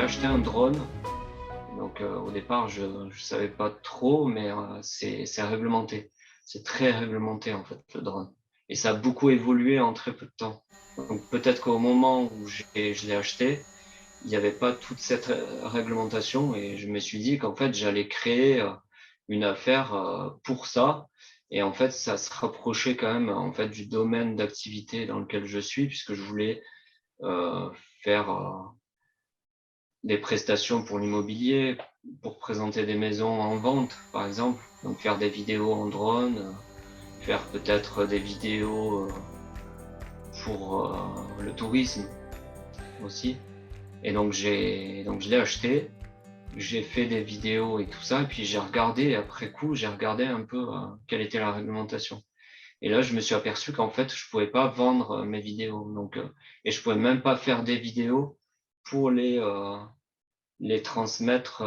acheté un drone. Donc au départ, je ne savais pas trop, mais c'est réglementé. C'est très réglementé en fait, le drone. Et ça a beaucoup évolué en très peu de temps. Donc peut-être qu'au moment où je l'ai acheté, il n'y avait pas toute cette réglementation et je me suis dit qu'en fait, j'allais créer une affaire pour ça. Et en fait, ça se rapprochait quand même en fait du domaine d'activité dans lequel je suis, puisque je voulais euh, faire des prestations pour l'immobilier, pour présenter des maisons en vente, par exemple. Donc faire des vidéos en drone, faire peut-être des vidéos pour le tourisme aussi. Et donc je l'ai acheté, j'ai fait des vidéos et tout ça, et puis j'ai regardé après coup, j'ai regardé un peu quelle était la réglementation. Et là, je me suis aperçu qu'en fait, je pouvais pas vendre mes vidéos, donc et je pouvais même pas faire des vidéos pour les transmettre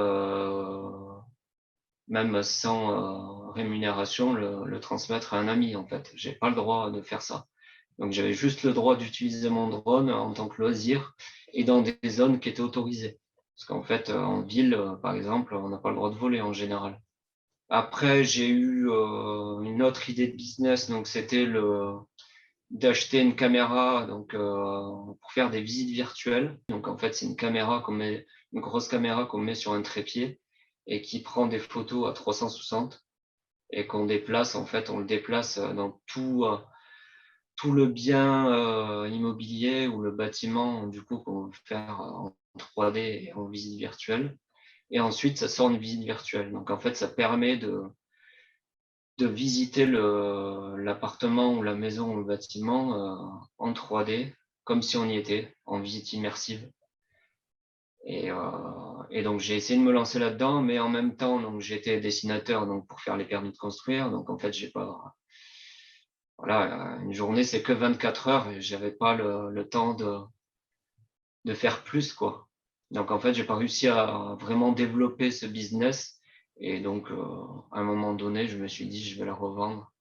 même sans rémunération, le transmettre à un ami en fait. J'ai pas le droit de faire ça. Donc j'avais juste le droit d'utiliser mon drone en tant que loisir et dans des zones qui étaient autorisées. Parce qu'en fait, en ville, par exemple, on n'a pas le droit de voler en général. Après, j'ai eu une autre idée de business, donc c'était d'acheter une caméra donc pour faire des visites virtuelles. Donc en fait, c'est une grosse caméra qu'on met sur un trépied et qui prend des photos à 360 et qu'on déplace. En fait, on le déplace dans tout le bien immobilier ou le bâtiment du coup qu'on veut faire en 3D et en visite virtuelle. Et ensuite, ça sort une visite virtuelle. Donc en fait, ça permet de visiter l'appartement ou la maison ou le bâtiment en 3D, comme si on y était, en visite immersive. Et donc j'ai essayé de me lancer là-dedans, mais en même temps, donc j'étais dessinateur donc pour faire les permis de construire. Donc en fait, j'ai pas, voilà, une journée c'est que 24 heures et j'avais pas le temps de faire plus quoi. Donc en fait, j'ai pas réussi à vraiment développer ce business. Et donc à un moment donné, je me suis dit je vais la revendre